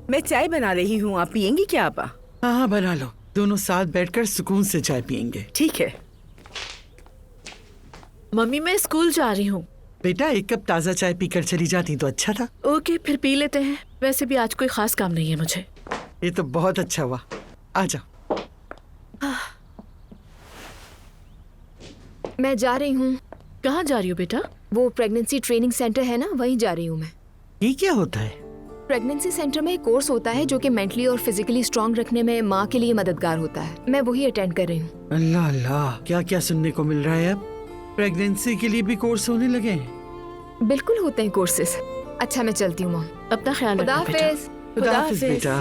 मैं चाय बना रही हूँ, आप पियेंगी क्या आपा? हाँ हाँ बना लो, दोनों साथ बैठकर सुकून से चाय पियेंगे। ठीक है। मम्मी मैं स्कूल जा रही हूँ। बेटा एक कप ताज़ा चाय पीकर चली जाती तो अच्छा था। ओके फिर पी लेते हैं, वैसे भी आज कोई खास काम नहीं है मुझे। ये तो बहुत अच्छा हुआ, आ जाओ। मैं जा रही हूँ। कहाँ जा रही हो बेटा? वो प्रेगनेंसी ट्रेनिंग सेंटर है ना, वहीं जा रही हूँ मैं। ये क्या होता है? प्रेगनेंसी सेंटर में एक कोर्स होता है जो कि मेंटली और फिजिकली स्ट्रांग रखने में माँ के लिए मददगार होता है। मैं वही अटेंड कर रही हूँ। अल्लाह अल्लाह, क्या क्या सुनने को मिल रहा है। अब प्रेगनेंसी के लिए भी कोर्स होने लगे हैं? बिल्कुल होते हैं कोर्सेज। अच्छा मैं चलती हूँ मॉम। अपना ख्याल खुदा रखना बेटा। हाफिज। खुदा हाफिज बेटा।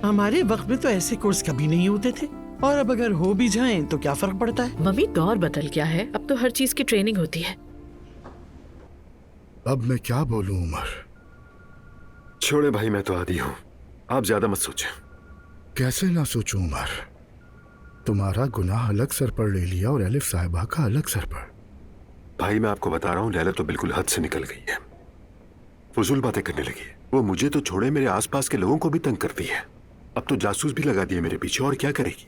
हमारे वक्त में तो ऐसे कोर्स कभी नहीं होते थे, और अब अगर हो भी जाएं तो क्या फर्क पड़ता है। मम्मी दौर बदल गया है, अब तो हर चीज की ट्रेनिंग होती है। अब मैं क्या बोलूं उमर? छोड़े भाई, मैं तो आदी हूँ, आप ज्यादा मत सोचें। कैसे ना सोचूं उमर? तुम्हारा गुनाह अलग सर पर ले लिया और एलिफ साहिबा का अलग सर पर। भाई मैं आपको बता रहा हूँ, लैला तो बिल्कुल हद से निकल गई है, फजूल बातें करने लगी है। वो मुझे तो छोड़े मेरे आसपास के लोगों को भी तंग करती है। अब तो जासूस भी लगा दिए मेरे पीछे, और क्या करेगी?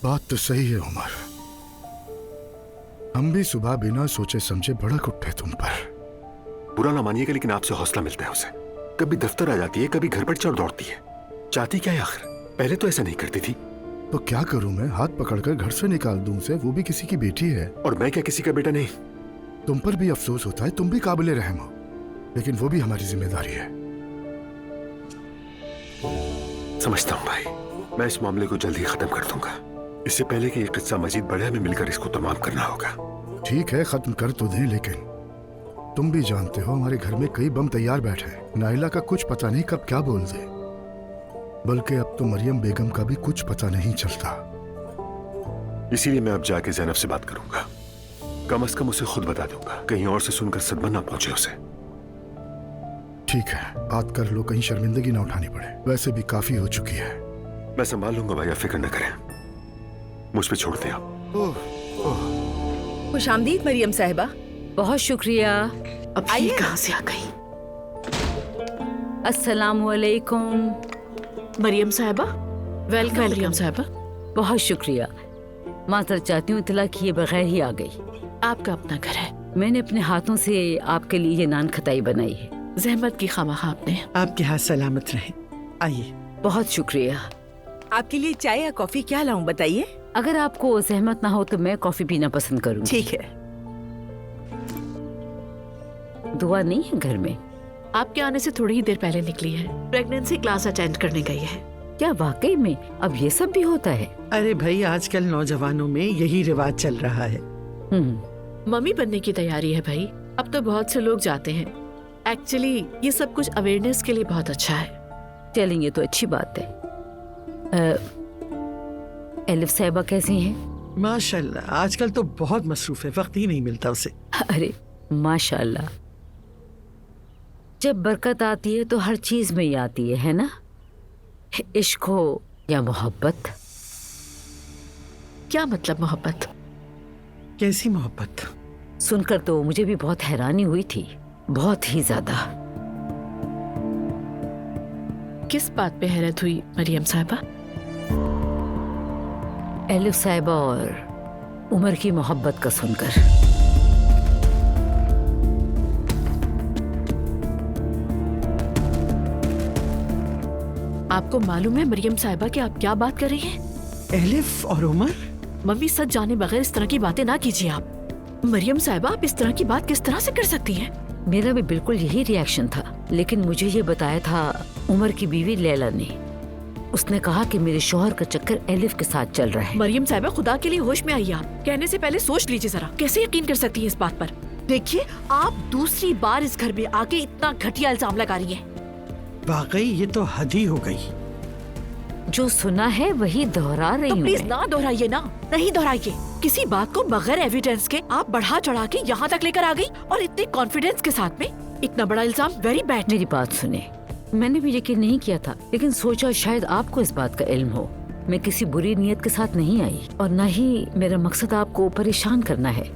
बात तो सही है उमर, हम भी सुबह बिना सोचे समझे भड़क उठे तुम पर। बुरा ना मानिएगा, लेकिन आपसे हौसला मिलता है उसे। कभी दफ्तर आ जाती है, कभी घर पर चढ़ दौड़ती है। चाहती क्या है आखिर? पहले तो ऐसा नहीं करती थी। तो क्या करूं मैं? हाथ पकड़कर घर से निकाल दूं उसे? वो भी किसी की बेटी है। और मैं क्या किसी का बेटा नहीं? तुम पर भी अफसोस होता है, तुम भी काबिले रहम हो, लेकिन वो भी हमारी जिम्मेदारी है। समझता हूँ भाई, मैं इस मामले को जल्द ही खत्म कर दूंगा। इससे पहले कि ये किस्सा मजीद बढ़े, हमें मिलकर इसको तमाम करना होगा। ठीक है, खत्म कर तो दें, लेकिन तुम भी जानते हो हमारे घर में कई बम तैयार बैठे हैं। नाइला का कुछ पता नहीं कब क्या बोल दे, बल्कि अब तो मरियम बेगम का भी कुछ पता नहीं चलता। इसीलिए मैं अब जाके ज़ैनब से बात करूंगा, कम से कम उसे खुद बता दूंगा, कहीं और से सुनकर सदमा ना पहुंचे उसे। ठीक है, बात कर लो, कहीं शर्मिंदगी ना उठानी पड़े। वैसे भी काफी हो चुकी है। मैं संभाल लूंगा भाई, आप फिक्र न करें, मुझ पे छोड़ दें आप। खुशामदीद मरियम साहिबा। बहुत शुक्रिया। अब ये कहाँ से आ गई? अस्सलामु अलैकुम। मरियम साहिबा। वेलकम मरियम साहिबा। बहुत शुक्रिया। माजरत चाहती हूँ, इतला किए बगैर ही आ गई। आपका अपना घर है, मैंने अपने हाथों से आपके लिए ये नान खताई बनाई है। जहमत की खामखा आपने। आपके हाथ सलामत रहे। आइए। बहुत शुक्रिया। आपके लिए चाय या कॉफी क्या लाऊं बताइए? अगर आपको जहमत ना हो तो मैं कॉफी पीना पसंद करूँगी। ठीक है। दुआ नहीं है घर में? आपके आने से थोड़ी ही देर पहले निकली है, प्रेगनेंसी क्लास अटेंड करने गई है। क्या वाकई में अब ये सब भी होता है? अरे भाई, आजकल नौजवानों में यही रिवाज चल रहा है। मम्मी बनने की तैयारी है भाई, अब तो बहुत से लोग जाते हैं। एक्चुअली ये सब कुछ अवेयरनेस के लिए बहुत अच्छा है। चलेंगे तो अच्छी बात है। एलिफ साहिबा कैसी हैं? माशाल्लाह, आजकल तो बहुत मसरूफ है, वक्त ही नहीं मिलता उसे। अरे माशाल्लाह, जब बरकत आती है तो हर चीज में ही आती है ना? इश्क हो या मोहब्बत। क्या मतलब मोहब्बत? कैसी मोहब्बत? सुनकर तो मुझे भी बहुत हैरानी हुई थी, बहुत ही ज्यादा। किस बात पे हैरत हुई मरियम साहिबा? एलिफ साहिबा और उमर की मोहब्बत का सुनकर। आपको मालूम है मरियम साहिबा कि आप क्या बात कर रही हैं? एलिफ और उमर? मम्मी, सच जाने बगैर इस तरह की बातें ना कीजिए आप। मरियम साहिबा, आप इस तरह की बात किस तरह से कर सकती हैं? मेरा भी बिल्कुल यही रिएक्शन था, लेकिन मुझे ये बताया था उमर की बीवी लैला ने। उसने कहा कि मेरे शौहर का चक्कर एलिफ के साथ चल रहा है। मरियम साहिबा, खुदा के लिए होश में आइए आप। कहने से पहले सोच लीजिए जरा, कैसे यकीन कर सकती हैं इस बात पर? देखिए, आप दूसरी बार इस घर में आके इतना घटिया इल्जाम लगा रही हैं। वाकई ये तो हद ही हो गई। जो सुना है वही दोहरा रही हूँ। तो प्लीज ना दोहराइए ना, नहीं दोहराइए। किसी बात को बगैर एविडेंस के आप बढ़ा चढ़ा के यहाँ तक लेकर आ गई, और इतने कॉन्फिडेंस के साथ में इतना बड़ा इल्जाम। Very bad. मेरी बात सुने, मैंने भी यकीन नहीं किया था, लेकिन सोचा शायद आपको इस बात का इल्म हो। मैं किसी बुरी नीयत के साथ नहीं आई, और न ही मेरा मकसद आपको परेशान करना है।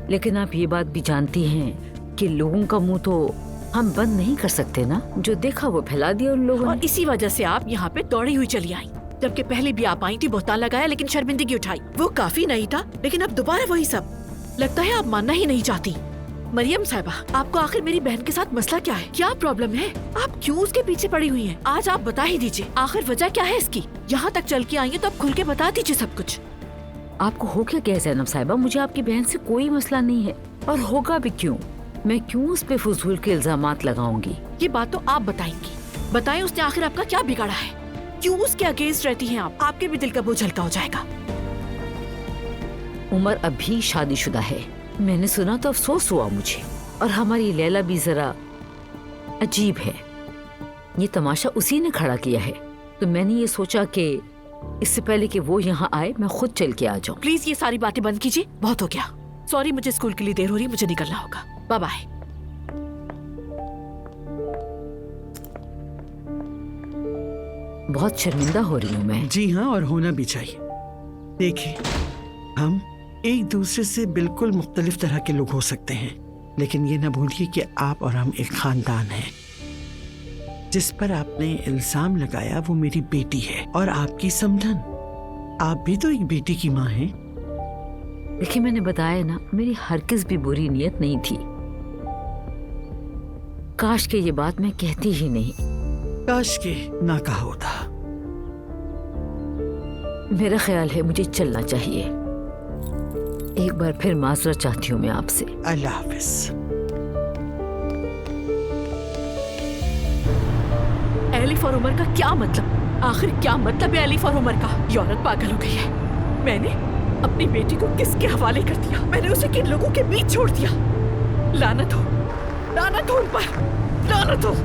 लेकिन आप ये बात भी जानती हैं कि लोगों का मुंह तो हम बंद नहीं कर सकते ना, जो देखा वो फैला दिया उन लोगों और ने। इसी वजह से आप यहाँ पे दौड़ी हुई चली आई, जबकि पहले भी आप आई थी, बहतान लगाया, लेकिन शर्मिंदगी उठाई। वो काफी नहीं था, लेकिन अब दोबारा वही सब। लगता है आप मानना ही नहीं चाहती। मरियम साहिबा, आपको आखिर मेरी बहन के साथ मसला क्या है? क्या प्रॉब्लम है? आप क्यों उसके पीछे पड़ी हुई हैं? आज आप बता ही दीजिए, आखिर वजह क्या है इसकी? यहाँ तक चल के आई है तो आप खुल के बता दीजिए सब कुछ। आपको हो क्या गया ज़ैनब साहिबा? मुझे आपकी बहन से कोई मसला नहीं है, और होगा भी क्यों? मैं क्यों उस पे फजूल के इल्जामात लगाऊंगी? ये बात तो आप बताएंगी। बताएं उसने आखिर आपका क्या बिगाड़ा है? क्यों उसके अगेंस्ट रहती हैं आप? आपके भी दिल का बोझ हल्का हो जाएगा। उमर अभी शादीशुदा है। मैंने सुना तो अफसोस हुआ मुझे। और हमारी लैला भी जरा अजीब है। ये तमाशा उसी ने खड़ा किया है, तो मैंने ये सोचा कि इससे पहले कि वो यहाँ आए मैं खुद चल के आ जाऊँ। प्लीज ये सारी बातें बंद कीजिए, बहुत हो गया। सॉरी, मुझे स्कूल के लिए देर हो रही है, मुझे निकलना होगा। Bye bye. बहुत शर्मिंदा हो रही हूँ मैं। जी हाँ, और होना भी चाहिए। देखिए, हम एक दूसरे से बिल्कुल मुख्तलिफ तरह के लोग हो सकते हैं, लेकिन ये ना भूलिए कि आप और हम एक खानदान हैं। जिस पर आपने इल्जाम लगाया वो मेरी बेटी है और आपकी समधन। आप भी तो एक बेटी की माँ हैं। देखिए, मैंने बताया ना, मेरी हरगिज़ भी बुरी नीयत नहीं थी। काश के ये बात मैं कहती ही नहीं। काश के ना कहा होता। मेरा ख्याल है मुझे चलना चाहिए। एक बार फिर माजरत चाहती हूँ मैं आपसे। अल्लाह हाफिज। एलिफ और उमर का क्या मतलब? आखिर क्या मतलब है एलिफ और उमर का? ये औरत पागल हो गई है। मैंने अपनी बेटी को किसके हवाले कर दिया? मैंने उसे किन लोगों के बीच छोड़ दिया? लानत हो उन पर, लानत हो।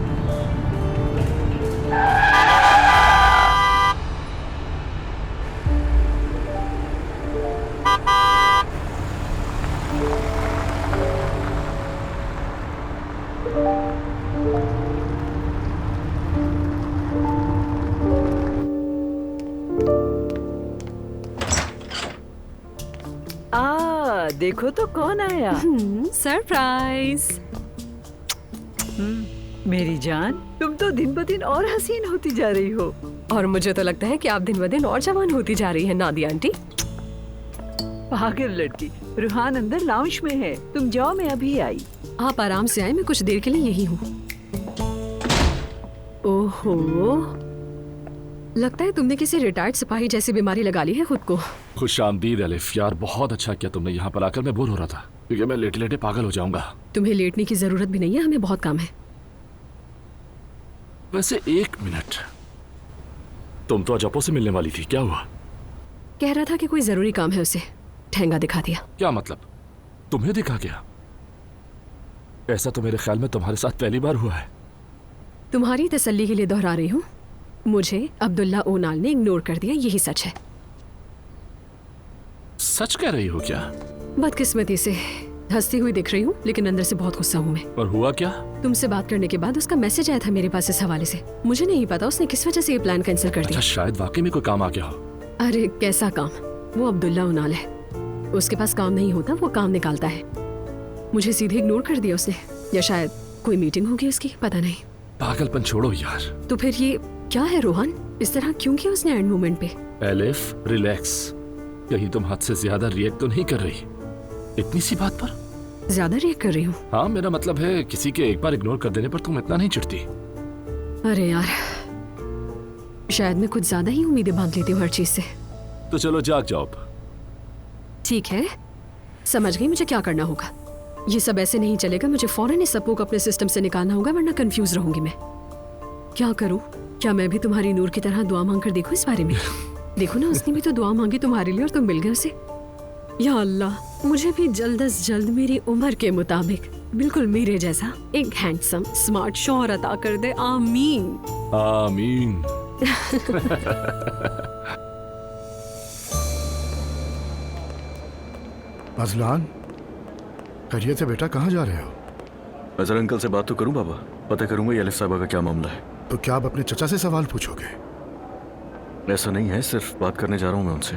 देखो तो कौन आया। सरप्राइज। मेरी जान, तुम तो दिन ब दिन और हसीन होती जा रही हो। और मुझे तो लगता है कि आप दिन ब दिन और जवान होती जा रही है नादिया आंटी। पागल लड़की, रूहान अंदर लाउंज में है, तुम जाओ, मैं अभी आई। आप आराम से आए, मैं कुछ देर के लिए यही हूँ। ओहो, लगता है तुमने किसी रिटायर्ड सिपाही जैसी बीमारी लगा ली है खुद को। खुश आमदीद एलिफ, यार बहुत अच्छा किया तुमने यहाँ पर आकर। मैं बोर हो रहा था क्योंकि मैं लेटे लेटे पागल हो जाऊंगा। तुम्हें लेटने की जरूरत भी नहीं है, हमें बहुत काम है। वैसे एक मिनट, तुम तो अजपो से मिलने वाली थी, क्या हुआ? कह रहा था कि कोई जरूरी काम है उसे, ठेंगा दिखा दिया। क्या मतलब? तुम्हें दिखा गया? ऐसा तो मेरे ख्याल में तुम्हारे साथ पहली बार हुआ है। तुम्हारी तसल्ली के लिए दोहरा रही हूँ, मुझे अब्दुल्ला ओनाल ने इग्नोर कर दिया, यही सच है। सच कह रही हो क्या? बदकिस्मती से हंसती हुई दिख रही हूँ, लेकिन अंदर से बहुत गुस्सा हूँ मैं। और हुआ क्या? तुमसे बात करने के बाद उसका मैसेज आया था मेरे पास इस हवाले से। मुझे नहीं पता उसने किस वजह से ये प्लान कैंसिल कर दिया। अच्छा, शायद वाकई में कोई काम आ गया हो। अरे कैसा काम? वो अब्दुल्ला ओनाल है, उसके पास काम नहीं होता, वो काम निकालता है। मुझे सीधे इग्नोर कर दिया उसने, या शायद कोई मीटिंग होगी उसकी, पता नहीं। पागलपन छोड़ो यार। तो फिर ये क्या है रोहन? इस तरह क्यों किया उसने एंड मोमेंट पे? Elif, relax. कहीं तुम हद से ज्यादा रिएक्ट तो नहीं कर रही इतनी सी बात पर? ज्यादा रिएक्ट कर रही हूँ? हाँ, मेरा मतलब है किसी के एक बार इग्नोर कर देने पर तुम इतना नहीं चिढ़ती। अरे यार, शायद मैं कुछ ज्यादा ही उम्मीदें बांध लेती हूँ हर चीज से। तो चलो जाग जाओ अब। ठीक है, समझ गई मुझे क्या करना होगा। ये सब ऐसे नहीं चलेगा, मुझे फौरन इस सबको अपने सिस्टम से निकालना होगा, वरना कंफ्यूज रहूंगी मैं। क्या करूं? क्या मैं भी तुम्हारी नूर की तरह दुआ मांग कर देखूं इस बारे में? देखो ना, उसने भी तो दुआ मांगी तुम्हारे लिए और तुम मिल गए उसे। या अल्लाह, मुझे भी जल्द अज जल्द मेरी उम्र के मुताबिक बिल्कुल मेरे जैसा एक हैंडसम स्मार्ट शौहर अता कर दे। आमीन आमीन। अजलान, खैरियत है बेटा, कहाँ जा रहे हो? अजहर अंकल से बात तो करूं बाबा, पता करूंगा ये एलिफ साहबा का क्या मामला है। तो क्या आप अपने चचा से सवाल पूछोगे? ऐसा नहीं है, सिर्फ बात करने जा रहा हूं मैं उनसे।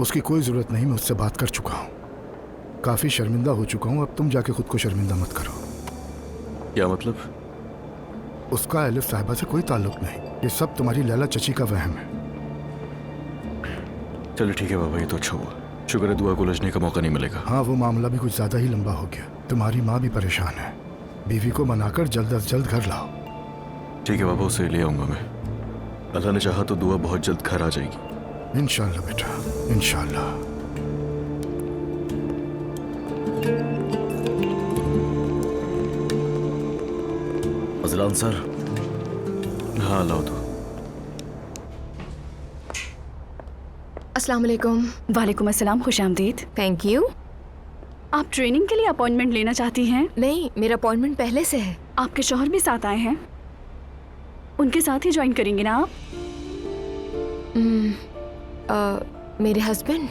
उसकी कोई जरूरत नहीं, मैं उससे बात कर चुका हूँ। काफी शर्मिंदा हो चुका हूँ, अब तुम जाके खुद को शर्मिंदा मत करो। क्या मतलब? उसका एलिफ साहिबा से कोई ताल्लुक नहीं। ये सब तुम्हारी लैला चची का वहम है। चलो ठीक है बाबा, ये तो अच्छा हुआ। शुक्र है दुआ को उलझने का मौका नहीं मिलेगा। हाँ, वो मामला भी कुछ ज्यादा ही लंबा हो गया। तुम्हारी माँ भी परेशान है। बीवी को मनाकर जल्द अज जल्द घर लाओ। ठीक है बाबा, उसे ले आऊंगा मैं। अल्लाह ने चाहा तो दुआ बहुत जल्द घर आ जाएगी। इंशाल्लाह बेटा, इंशाल्लाह। Azlan sir. हाँ लाओ तो। अस्सलाम वालेकुम। वालेकुम अस्सलाम, खुश आमदीद। Thank you. आप ट्रेनिंग के लिए अपॉइंटमेंट लेना चाहती हैं? नहीं, मेरा अपॉइंटमेंट पहले से है। आपके शौहर भी साथ आए हैं, उनके साथ ही ज्वाइन करेंगे ना आप? मेरे हस्बैंड?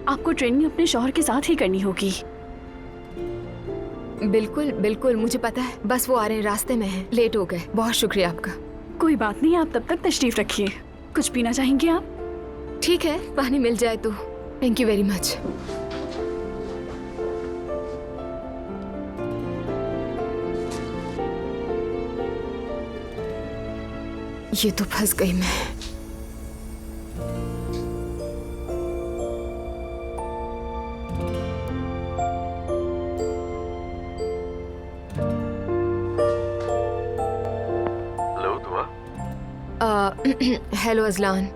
आपको ट्रेनिंग अपने शौहर के साथ ही करनी होगी। बिल्कुल बिल्कुल, मुझे पता है। बस वो आ रहे हैं, रास्ते में हैं। लेट हो गए। बहुत शुक्रिया आपका। कोई बात नहीं, आप तब तक तशरीफ रखिए। कुछ पीना चाहेंगे आप? ठीक है, पानी मिल जाए तो। Thank you very much. ये तो फंस गई मैं। हेलो दुआ। Hello Azlan.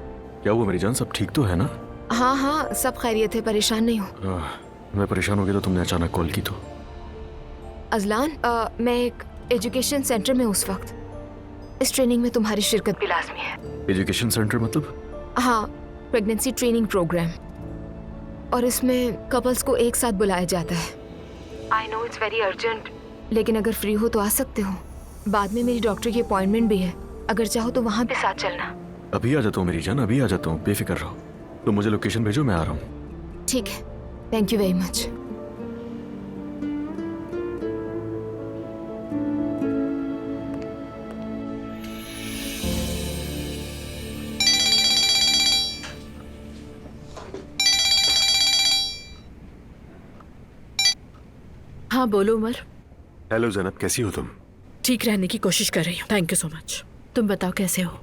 क्या हुआ मेरी जान, सब ठीक तो है ना? हाँ हाँ, सब खैरियत है, परेशान नहीं हूँ। मैं परेशान हो गया तो तुमने अचानक कॉल की तो। अजलान, मैं एक एजुकेशन सेंटर में उस वक्त। इस ट्रेनिंग में तुम्हारी शिरकत भी लाजमी है। एजुकेशन सेंटर मतलब? हाँ, प्रेगनेंसी ट्रेनिंग प्रोग्राम। और इसमें कपल्स को एक साथ बुलाया जाता है। I know it's very urgent, लेकिन अगर फ्री हो तो आ सकते हो। बाद में मेरी डॉक्टर की अपॉइंटमेंट भी है, अगर चाहो तो वहाँ भी साथ चलना। अभी आ जाता हूँ मेरी जान, अभी आ जाता हूँ, बेफिक्र रहो। तो मुझे लोकेशन भेजो, मैं आ रहा हूँ। ठीक है, थैंक यू वेरी मच। हाँ बोलो उमर। हेलो जैनब, कैसी हो तुम? ठीक रहने की कोशिश कर रही हूँ, थैंक यू सो मच। तुम बताओ कैसे हो?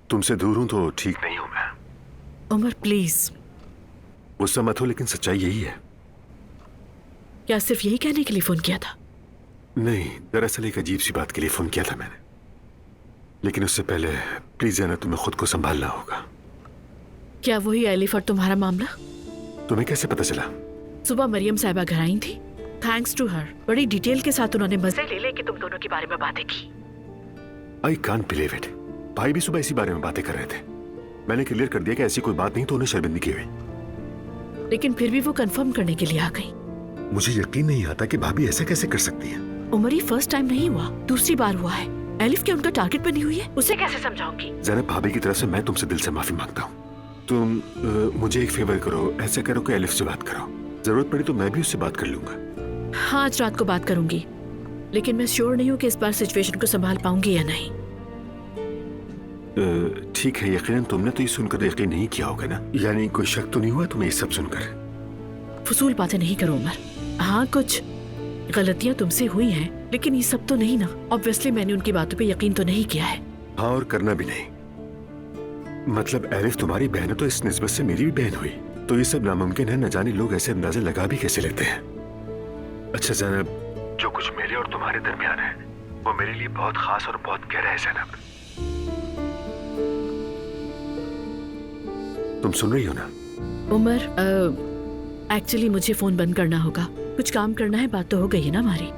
तुमसे दूर हूं तो ठीक नहीं हूं मैं। उमर प्लीज। गुस्सा मत हो, लेकिन सच्चाई यही है। क्या सिर्फ यही कहने के लिए फोन किया था? नहीं, दरअसल एक अजीब सी बात के लिए फोन किया था मैंने। लेकिन उससे पहले प्लीज जैनब, तुम्हें खुद को संभालना होगा। क्या वही एलिफ और तुम्हारा मामला? तुम्हें कैसे पता चला? सुबह मरियम साहिबा घर आई थी। थैंक्स टू हर, बड़ी डिटेल के साथ उन्होंने मजे ले ले कि तुम दोनों के बारे में बातें की। I can't believe it. भाई भी सुबह इसी बारे में बातें कर रहे थे। मैंने क्लियर कर दिया कि ऐसी कोई बात नहीं, तो उन्हें शर्मिंदगी हुई। लेकिन फिर भी वो कंफर्म करने के लिए आ गई। मुझे यकीन नहीं आता कि भाभी ऐसा कैसे कर सकती है। उमर ये फर्स्ट टाइम नहीं हुआ, दूसरी बार हुआ है। एलिफ क्या उनका टारगेट बनी हुई है? उसे कैसे समझाऊंगी? जैनब, भाभी की तरफ से मैं तुमसे दिल से माफी मांगता हूँ। तुम मुझे एक फेवर करो, ऐसा करो कि एलिफ से बात करो। जरूरत पड़ी तो मैं भी उससे बात कर लूंगा। हाँ, आज रात को बात करूंगी, लेकिन मैं श्योर नहीं हूँ कि इस बार सिचुएशन को संभाल पाऊंगी या नहीं। ठीक है, यकीनन तुमने तो ये सुनकर यकीन नहीं किया होगा ना? यानी कोई शक तो नहीं हुआ तुम्हें ये सब सुनकर? फजूल बातें नहीं करो उमर। हाँ, कुछ गलतियां तुमसे हुई हैं, लेकिन ये सब तो नहीं ना। ऑब्वियसली मैंने उनकी बातों पे यकीन तो नहीं किया है। हाँ, और करना भी नहीं। मतलब एलिफ तुम्हारी बहन है तो इस निस्बत से मेरी भी बहन हुई, तो ये सब नामुमकिन है। न जाने लोग ऐसे अंदाजे लगा भी कैसे लेते हैं। अच्छा जैनब, जो कुछ मेरे और तुम्हारे दरमियान है वो मेरे लिए बहुत खास और बहुत गहरा है जैनब। तुम सुन रही हो ना? उमर, एक्चुअली मुझे फोन बंद करना होगा, कुछ काम करना है। बात तो हो गई है ना हमारी।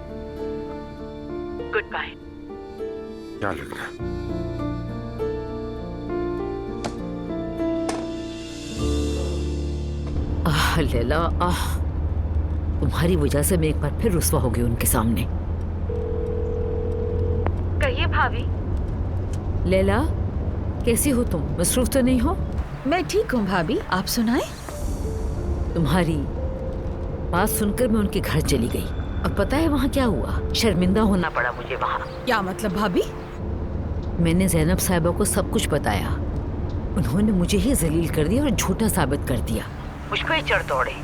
Good bye. ख्याल रखना। लैला, तुम्हारी वजह से मैं एक बार फिर रुस्वा हो गई उनके सामने। कहिए भाभी। लैला, कैसी हो तुम? मसरूफ तो नहीं हो? मैं ठीक हूँ भाभी, आप सुनाए? तुम्हारी बात सुनकर मैं उनके घर चली गई, और पता है वहाँ क्या हुआ? शर्मिंदा होना पड़ा मुझे वहाँ। क्या मतलब भाभी? मैंने जैनब साहिबा को सब कुछ बताया। उन्होंने मुझे ही जलील कर दिया और झूठा साबित कर दिया। मुझ पर ही चढ़ दौड़े।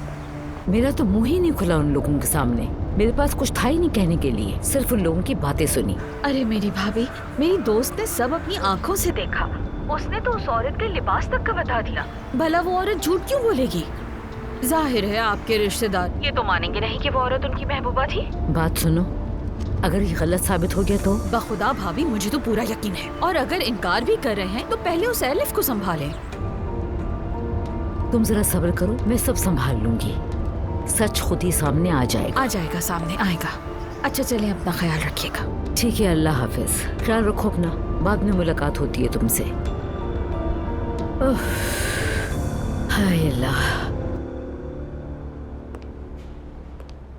मेरा तो मुंह ही नहीं खुला उन लोगों के सामने। मेरे पास कुछ था ही नहीं कहने के लिए, सिर्फ उन लोगों की बातें सुनी। अरे मेरी भाभी, मेरी दोस्त ने सब अपनी आंखों से देखा। उसने तो उस औरत के लिबास तक का बता दिया। भला वो औरत झूठ क्यों बोलेगी? जाहिर है आपके रिश्तेदार ये तो मानेंगे नहीं कि वो औरत उनकी महबूबा थी। बात सुनो, अगर ये गलत साबित हो गया तो? बखुदा भाभी, मुझे तो पूरा यकीन है, और अगर इनकार भी कर रहे हैं तो पहले उस एलिफ को संभालें। तुम जरा सब्र करो, मैं सब संभाल लूंगी। सच खुद ही सामने आ जाएगा। आ जाएगा, सामने आएगा। अच्छा चलें, अपना ख्याल रखिएगा। ठीक है, अल्लाह हाफिज। ख्याल रखो अपना, बाद में मुलाकात होती है तुमसे। हाय अल्लाह।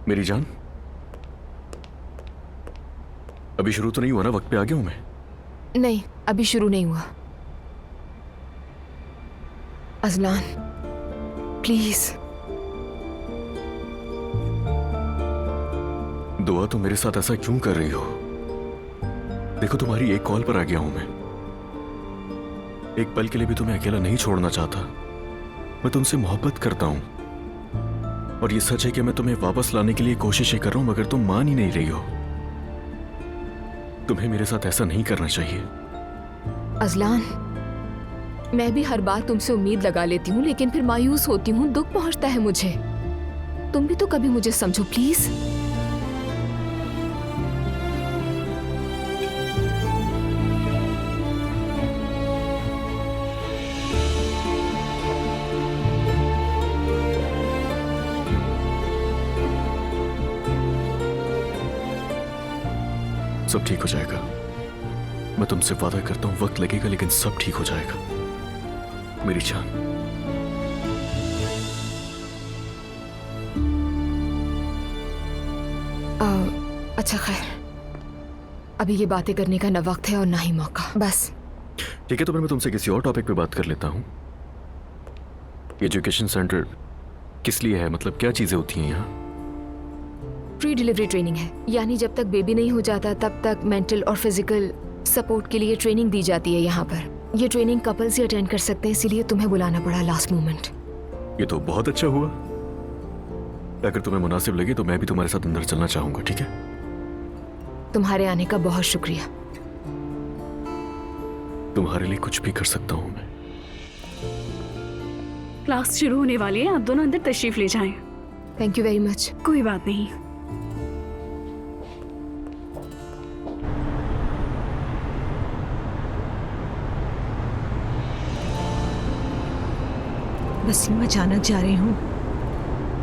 मेरी जान, अभी शुरू तो नहीं हुआ ना? वक्त पे आ गया हूं मैं? नहीं, अभी शुरू नहीं हुआ। Azlan please. दुआ, तुम मेरे साथ ऐसा क्यों कर रही हो? देखो, तुम्हारी एक कॉल पर आ गया हूं मैं। एक पल के लिए भी तुम्हें अकेला नहीं छोड़ना चाहता। मैं तुमसे मोहब्बत करता हूं, और ये सच है कि मैं तुम्हें वापस लाने के लिए कोशिशें कर रहा हूं, मगर तुम मान ही नहीं रही हो। तुम्हें मेरे साथ ऐसा नहीं करना चाहिए। अजलान, मैं भी हर बार तुमसे उम्मीद लगा लेती हूँ, लेकिन फिर मायूस होती हूँ, दुख पहुंचता है मुझे। तुम भी तो कभी मुझे समझो प्लीज। सब ठीक हो जाएगा, मैं तुमसे वादा करता हूं। वक्त लगेगा लेकिन सब ठीक हो जाएगा मेरी जान। अच्छा खैर, अभी ये बातें करने का न वक्त है और ना ही मौका। बस ठीक है, तो फिर मैं तुमसे किसी और टॉपिक पे बात कर लेता हूं। एजुकेशन सेंटर किस लिए है? मतलब क्या चीजें होती हैं यहाँ? प्री डिलीवरी ट्रेनिंग है, यानी जब तक बेबी नहीं हो जाता तब तक मेंटल और फिजिकल सपोर्ट के लिए ट्रेनिंग दी जाती है यहाँ पर। ये ट्रेनिंग कपल्स ही अटेंड कर सकते हैं, इसीलिए तुम्हें बुलाना पड़ा लास्ट मोमेंट। ये तो बहुत अच्छा हुआ। अगर तुम्हें मुनासिब लगे तो मैं भी तुम्हारे साथ अंदर चलना चाहूंगा। ठीक है? तुम्हारे आने का बहुत शुक्रिया। तुम्हारे लिए कुछ भी कर सकता हूँ मैं। क्लास शुरू होने वाली है, आप दोनों अंदर तशरीफ ले जाएं। Thank you very much. कोई बात नहीं। वसीम, अचानक जा रही हूँ,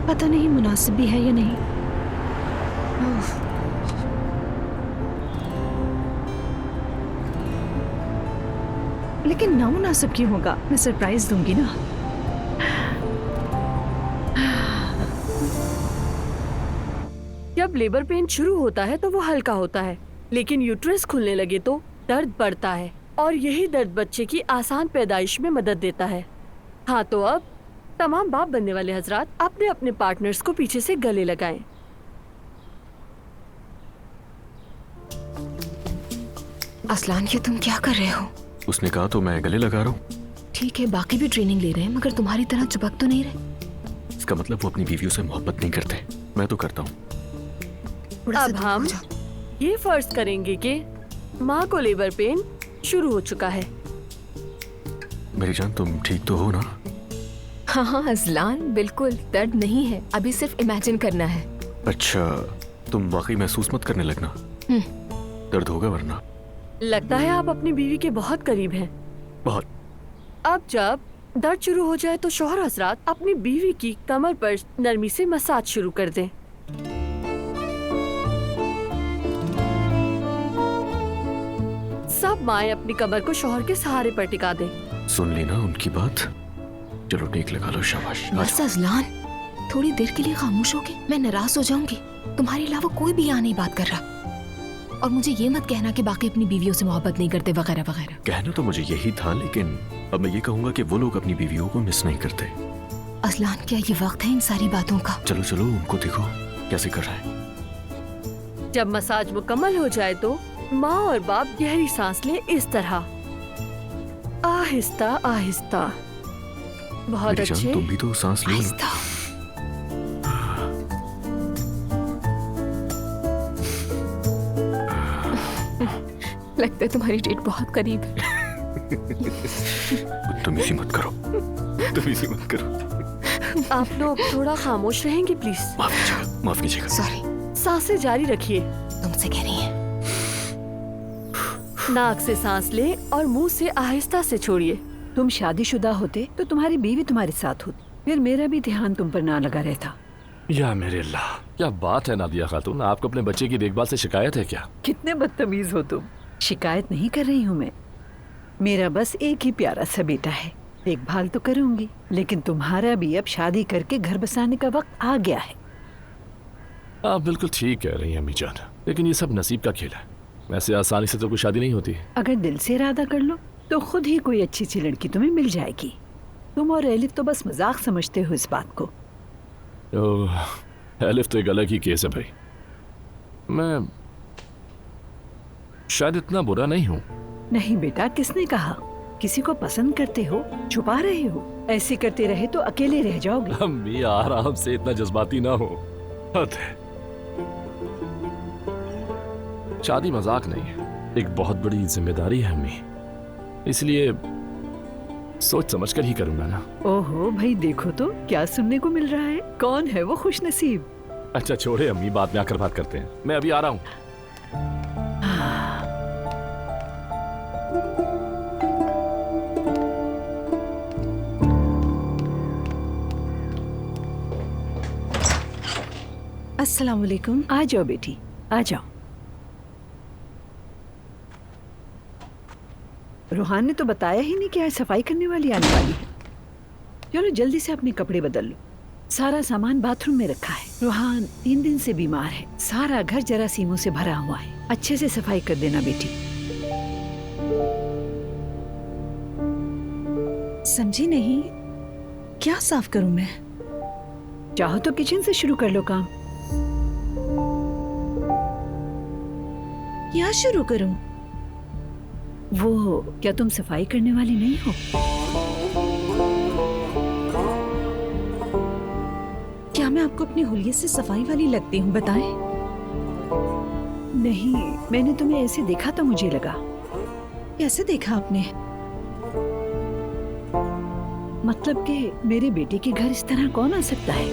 पता नहीं मुनासिब भी है या नहीं। लेकिन नामुनासिब क्यों होगा? मैं सरप्राइज दूंगी ना। जब लेबर पेन शुरू होता है तो वो हल्का होता है, लेकिन यूट्रस खुलने लगे तो दर्द बढ़ता है, और यही दर्द बच्चे की आसान पैदाइश में मदद देता है। हाँ, तो अब तमाम बाप बनने वाले हजरात अपने अपने पार्टनर्स को पीछे से गले लगाएं। असलान, ये तुम क्या कर रहे हो? उसने कहा तो मैं गले लगा रहा हूँ। ठीक है, बाकी भी ट्रेनिंग ले रहे हैं, मगर तुम्हारी तरह चिपक तो नहीं रहे। इसका मतलब वो अपनी बीवियों से मोहब्बत नहीं करते। मैं तो करता हूँ। अब हम ये फर्ज करेंगे कि माँ को लेबर पेन शुरू हो चुका है। मेरी जान, तुम ठीक तो हो ना? हाँ हाँ अजलान, बिल्कुल दर्द नहीं है, अभी सिर्फ इमेजिन करना है। अच्छा, तुम वाकई महसूस मत करने लगना। दर्द होगा वरना। लगता है आप अपनी बीवी के बहुत करीब हैं। बहुत। अब जब दर्द शुरू हो जाए तो शौहर हजरात अपनी बीवी की कमर पर नरमी से मसाज शुरू कर दें। सब माएं अपनी कमर को शौहर के सहारे पर टिका दें। सुन ली ना उनकी बात? चलो टेक लगा लो, शाबाश। बस अजलान, थोड़ी देर के लिए खामोश होगे, मैं नाराज हो जाऊंगी। तुम्हारे अलावा कोई भी यहाँ नहीं बात कर रहा। और मुझे ये मत कहना कि बाकी अपनी बीवियों से मोहब्बत नहीं करते वगैरह वगैरह। कहना तो मुझे यही था, लेकिन अब मैं ये कहूंगा कि वो लोग अपनी बीवियों को मिस नहीं करते। असलान, क्या ये वक्त है इन सारी बातों का? चलो चलो, उनको देखो कैसे कर रहा है। जब मसाज मुकम्मल हो जाए तो माँ और बाप गहरी सांस ले, इस तरह आहिस्ता आहिस्ता। बहुत अच्छे। तुम भी तो सांस लो। लगता है तुम्हारी डेट बहुत करीब है। तुम इसी मत करो, तुम इसी मत करो। आप लोग थोड़ा खामोश रहेंगे प्लीज। माफ कीजिएगा। सॉरी। सांसें जारी रखिए। तुमसे कह रही है। नाक से सांस ले और मुंह से आहिस्ता से छोड़िए। तुम शादीशुदा होते तो तुम्हारी बीवी तुम्हारे साथ होती, फिर मेरा भी ध्यान तुम पर ना लगा रहता। या मेरे अल्लाह, क्या बात है नादिया खातून, आपको अपने बच्चे की देखभाल से शिकायत है क्या? कितने बदतमीज हो तुम। शिकायत नहीं कर रही हूँ मैं, मेरा बस एक ही प्यारा सा बेटा है, देखभाल तो करूंगी, लेकिन तुम्हारा भी अब शादी करके घर बसाने का वक्त आ गया है। आप बिल्कुल ठीक कह रही हैं अम्मी जान, लेकिन ये सब नसीब का खेल है। वैसे आसानी से तो कोई शादी नहीं होती। अगर दिल से इरादा कर लो तो खुद ही कोई अच्छी सी लड़की तुम्हें मिल जाएगी। तुम और एलिफ तो बस मजाक समझते हो इस बात को। एलिफ तो एक अलग ही केस है भाई। मैं शायद इतना बुरा नहीं हूँ। नहीं बेटा, किसने कहा? किसी को पसंद करते हो, छुपा रहे हो। ऐसे करते रहे तो अकेले रह जाओगे। अम्मी आराम से, इतना जज्बाती ना हो। हद है। शादी मजाक नहीं है, एक बहुत बड़ी जिम्मेदारी है अम्मी, इसलिए सोच समझ कर ही करूंगा ना। ओहो भाई, देखो तो क्या सुनने को मिल रहा है। कौन है वो खुशनसीब? अच्छा छोड़े अम्मी, बाद में आकर बात करते हैं, मैं अभी आ रहा हूँ। अस्सलाम वालेकुम। आ जाओ बेटी, आ जाओ। रूहान ने तो बताया ही नहीं कि आज सफाई करने वाली आने वाली है। चलो जल्दी से अपने कपड़े बदल लो। सारा सामान बाथरूम में रखा है। रूहान 3 दिन से बीमार है, सारा घर जरासीमों से भरा हुआ है। अच्छे से सफाई कर देना बेटी। समझी नहीं, क्या साफ करूं मैं? चाहो तो किचन से शुरू कर लो काम। क्या शुरू करूं? वो क्या तुम सफाई करने वाली नहीं हो? क्या मैं आपको अपने हुलिये से सफाई वाली लगती हूँ? बताएं। नहीं, मैंने तुम्हें ऐसे देखा तो मुझे लगा। कैसे देखा आपने? मतलब कि मेरे बेटे के घर इस तरह कौन आ सकता है?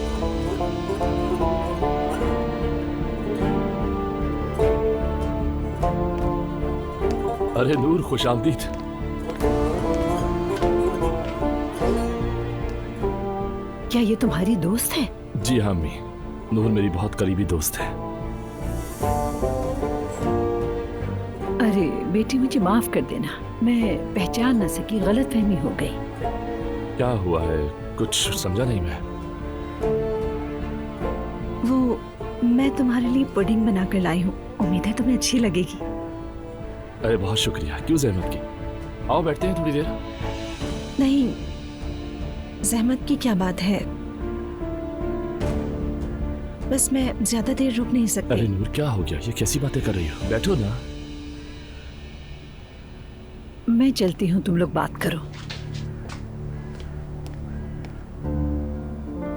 अरे नूर, खुशामदीद। क्या ये तुम्हारी दोस्त है? जी हाँ अम्मी, नूर मेरी बहुत करीबी दोस्त है। अरे बेटी, मुझे माफ कर देना, मैं पहचान न सकी, गलतफहमी हो गई। क्या हुआ है? कुछ समझा नहीं मैं। वो मैं तुम्हारे लिए पुडिंग बना कर लाई हूँ, उम्मीद है तुम्हें अच्छी लगेगी। अरे बहुत शुक्रिया, क्यों जहमत की। आओ बैठते हैं थोड़ी देर। नहीं, जहमत की क्या बात है, बस मैं ज्यादा देर रुक नहीं सकती। अरे नूर, क्या हो गया? ये कैसी बातें कर रही हो? बैठो ना। मैं चलती हूँ, तुम लोग बात करो।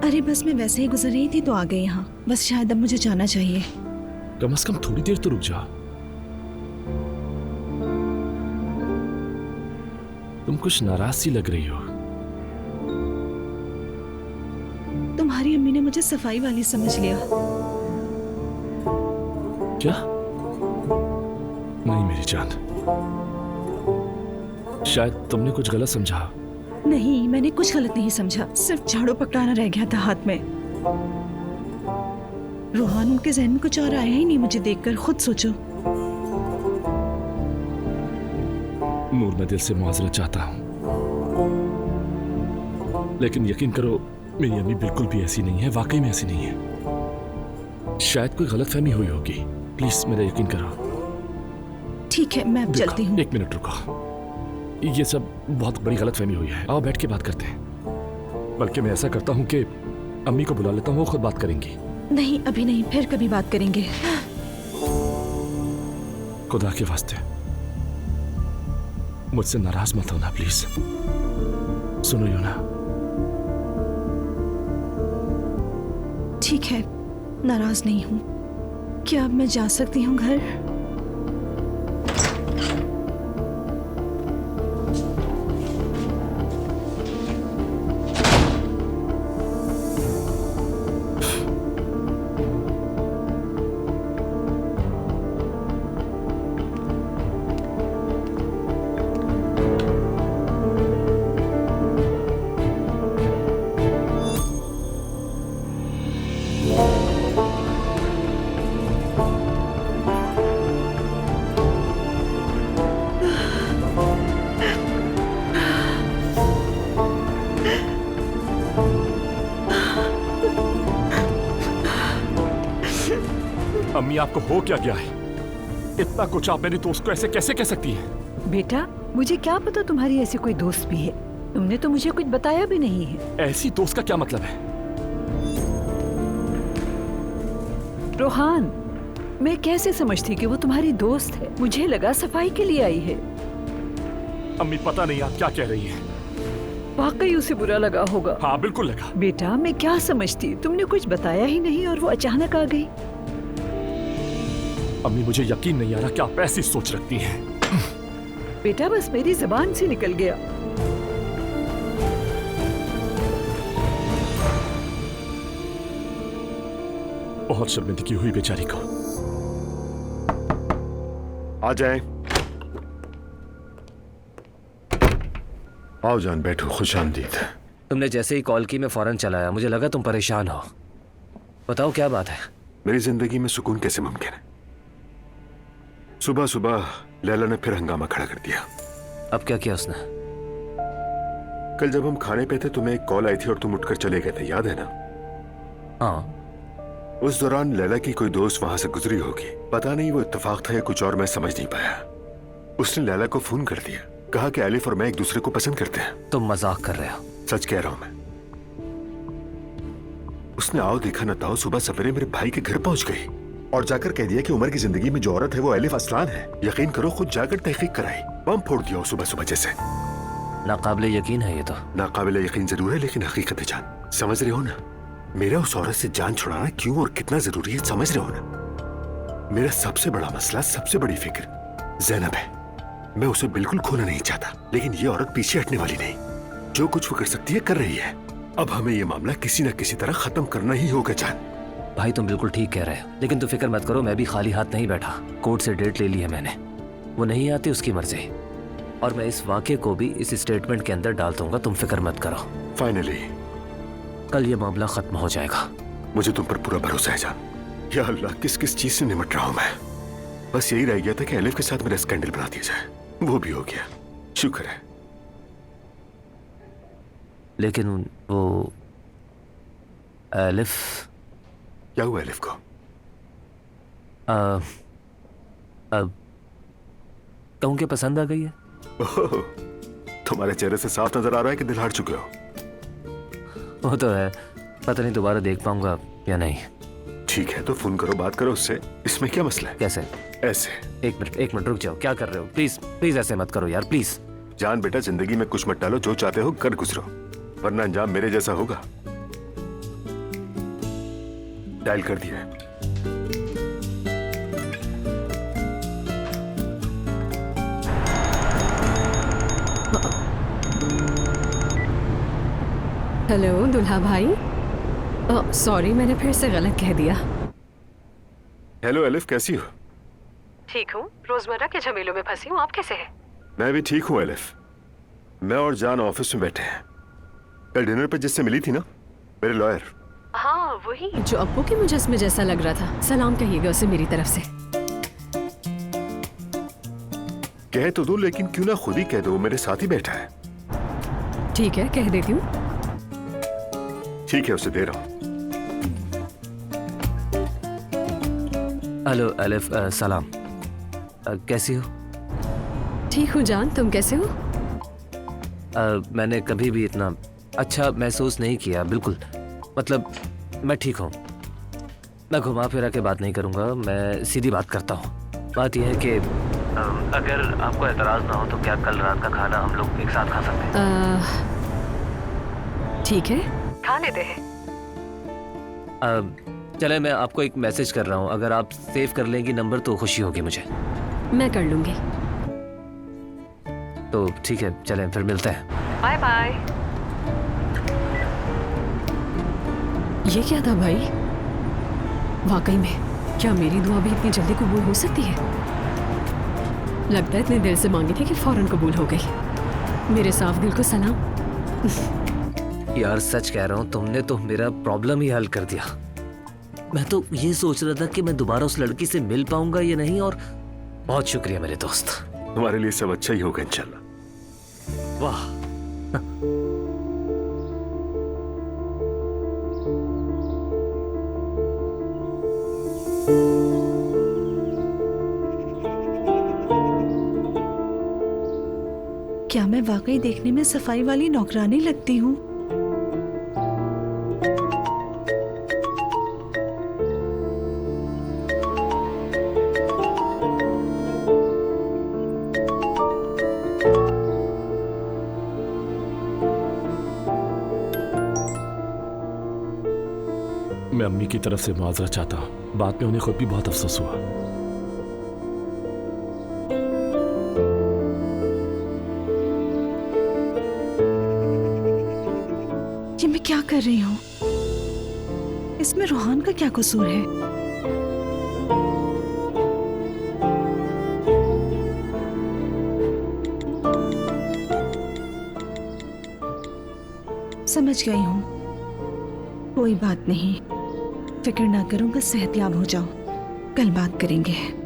अरे बस मैं वैसे ही गुजर रही थी तो आ गई यहाँ, बस शायद अब मुझे जाना चाहिए। कम से कम थोड़ी देर तो रुक जा। तुम कुछ नाराज सी लग रही हो। तुम्हारी अम्मी ने मुझे सफाई वाली समझ लिया। क्या? नहीं मेरी जान, शायद तुमने कुछ गलत समझा। नहीं, मैंने कुछ गलत नहीं समझा, सिर्फ झाड़ू पकड़ाना रह गया था हाथ में। रूहान, उनके जहन में कुछ और आया ही नहीं मुझे देखकर, खुद सोचो। नूर, मैं दिल से मुआजरत चाहता हूँ, लेकिन यकीन करो मेरी अम्मी बिल्कुल भी ऐसी नहीं है, वाकई में ऐसी नहीं है। शायद कोई गलतफहमी हुई होगी, प्लीज मेरा यकीन करो। ठीक है, मैं अब चलती हूँ। 1 मिनट रुको, ये सब बहुत बड़ी गलतफहमी हुई है। आओ बैठ के बात करते हैं। बल्कि मैं ऐसा करता हूँ कि अम्मी को बुला लेता हूँ, वो खुद बात करेंगी। नहीं, अभी नहीं, फिर कभी बात करेंगे। खुदा के वास्ते मुझसे नाराज मत होना प्लीज। सुनो योना। ठीक है, नाराज नहीं हूँ। क्या अब मैं जा सकती हूँ घर? अम्मी आपको हो क्या गया है? इतना कुछ आप मेरी दोस्त को ऐसे कैसे कह सकती हैं? बेटा, मुझे क्या पता तुम्हारी ऐसी कोई दोस्त भी है। तुमने तो मुझे कुछ बताया भी नहीं है। ऐसी दोस्त का क्या मतलब है? रोहान, मैं कैसे समझती कि वो तुम्हारी दोस्त है? मुझे लगा सफाई के लिए आई है। अम्मी पता नहीं आप क्या कह रही हैं। वाकई उसे बुरा लगा होगा। हाँ बिल्कुल लगा। बेटा, मैं क्या समझती, तुमने कुछ बताया ही नहीं और वो अचानक आ गई। अम्मी मुझे यकीन नहीं आ रहा कि आप ऐसी सोच रखती हैं। बेटा, बस मेरी जबान से निकल गया। बहुत शर्मिंदगी हुई बेचारी को। आ जाए। आओ जान, बैठो। खुश आमदीद। तुमने जैसे ही कॉल की मैं फौरन चला आया। मुझे लगा तुम परेशान हो। बताओ क्या बात है? मेरी जिंदगी में सुकून कैसे मुमकिन है? सुबह सुबह लैला ने फिर हंगामा खड़ा कर दिया। अब क्या किया उसने? कल जब हम खाने पे थे तुम्हें एक कॉल आई थी और तुम उठकर चले गए थे, याद है ना? हाँ। उस दौरान लैला की कोई दोस्त वहां से गुजरी होगी। पता नहीं वो इत्तेफाक था या कुछ और, मैं समझ नहीं पाया। उसने लैला को फोन कर दिया, कहा कि एलिफ और मैं एक दूसरे को पसंद करते हैं। तुम मजाक कर रहे हो? सच कह रहा हूं मैं। उसने आओ देखा न ताओ सुबह सवेरे मेरे भाई के घर पहुंच गई और जाकर कह दिया कि उमर की जिंदगी में जो औरत है वो एलिफ असलान है। यकीन करो, खुद जाकर तहकीक कराई। बम फोड़ दिया सुबह सुबह जैसे। नाकाबिले यकीन है ये तो। नाकाबिले यकीन जरूर है, लेकिन हकीकत है जान। समझ रहे हो ना? मेरा उस औरत से जान छुड़ाना क्यों और कितना जरूरी है, समझ रहे हो ना? मेरा सबसे बड़ा मसला, सबसे बड़ी फिक्र ज़ैनब है। मैं उसे बिल्कुल खोना नहीं चाहता, लेकिन ये औरत पीछे हटने वाली नहीं। जो कुछ वो कर सकती है कर रही है। अब हमें ये मामला किसी न किसी तरह खत्म करना ही होगा जान। भाई तुम बिल्कुल ठीक कह रहे हो, लेकिन तुम फिक्र मत करो, मैं भी खाली हाथ नहीं बैठा। कोर्ट से डेट ले ली है मैंने। वो नहीं आती उसकी मर्जी, और मैं इस वाक़े को भी इस स्टेटमेंट के अंदर डाल दूंगा। तुम फिक्र मत करो। फाइनली कल ये मामला खत्म हो जाएगा। मुझे तुम पर पूरा भरोसा है जान। या अल्लाह, किस किस चीज से निमट रहा हूं मैं। बस यही रह गया था कि एलिफ के साथ मेरा स्कैंडल बना दिया जाए। वो भी हो गया, शुक्र है। लेकिन वो एलिफ, क्या हुआ एलिफ को? कहूँ कि पसंद आ गई है। ओह, तुम्हारे चेहरे से साफ नजर आ रहा है कि दिल हार चुके हो। वो तो है, पता नहीं दोबारा देख पाऊंगा या नहीं। ठीक है तो फोन करो, बात करो उससे। इसमें क्या मसला है? कैसे? ऐसे। एक मिनट रुक जाओ। क्या कर रहे हो? प्लीज प्लीज ऐसे मत करो यार, प्लीज। जान बेटा, जिंदगी में कुछ मत डालो, जो चाहते हो कर गुजरो, वरना अंजाम मेरे जैसा होगा। डायल कर दिया है। हेलो दुल्हा भाई। सॉरी, मैंने फिर से गलत कह दिया। हेलो एलिफ, कैसी हो? ठीक हूँ, रोजमर्रा के झमेलों में फंसी हूँ। आप कैसे हैं? मैं भी ठीक हूँ एलिफ। मैं और जान ऑफिस में बैठे हैं। कल डिनर पर जिससे मिली थी ना, मेरे लॉयर। हाँ वही जो अप्पू के मुजस्मे जैसा लग रहा था। सलाम कहिएगा उसे मेरी तरफ से। कह तो दो, लेकिन क्यों ना खुद ही कह दो, वो मेरे साथ ही बैठा है। ठीक है, कह देती हूँ। ठीक है, उसे दे रहा हूँ। हेलो एलिफ, सलाम। कैसी हो? ठीक हूँ जान, तुम कैसे हो? मैंने कभी भी इतना अच्छा महसूस नहीं किया। बिल्कुल, मतलब मैं ठीक हूँ। मैं घुमा फिरा के बात नहीं करूँगा, मैं सीधी बात करता हूँ। बात यह है कि अगर आपको एतराज़ ना हो तो क्या कल रात का खाना हम लोग एक साथ खा सकते हैं? ठीक है, खा लेते हैं। चले, मैं आपको एक मैसेज कर रहा हूँ, अगर आप सेव कर लेंगी नंबर तो खुशी होगी मुझे। मैं कर लूंगी। तो ठीक है, चलें फिर मिलते हैं। Bye bye. ये क्या था भाई? वाकई में क्या मेरी दुआ भी इतनी जल्दी कबूल हो सकती है? लगता है इतने दिल से मांगी थी कि फौरन कबूल हो गई। मेरे साफ दिल को सलाम। यार सच कह रहा हूँ, तुमने तो मेरा प्रॉब्लम ही हल कर दिया। मैं तो ये सोच रहा था कि मैं दोबारा उस लड़की से मिल पाऊंगा या नहीं, और बहुत शुक्रिया मेरे दोस्त। तुम्हारे लिए सब अच्छा ही होगा इंशाल्लाह। वाह। क्या मैं वाकई देखने में सफाई वाली नौकरानी लगती हूँ? मैं अम्मी की तरफ से मुआवजा चाहता हूँ। बाद में उन्हें खुद भी बहुत अफसोस हुआ। ये मैं क्या कर रही हूँ? इसमें रोहान का क्या कसूर है? समझ गई हूँ, कोई बात नहीं, फिक्र ना करो, बस सेहतयाब हो जाओ, कल बात करेंगे।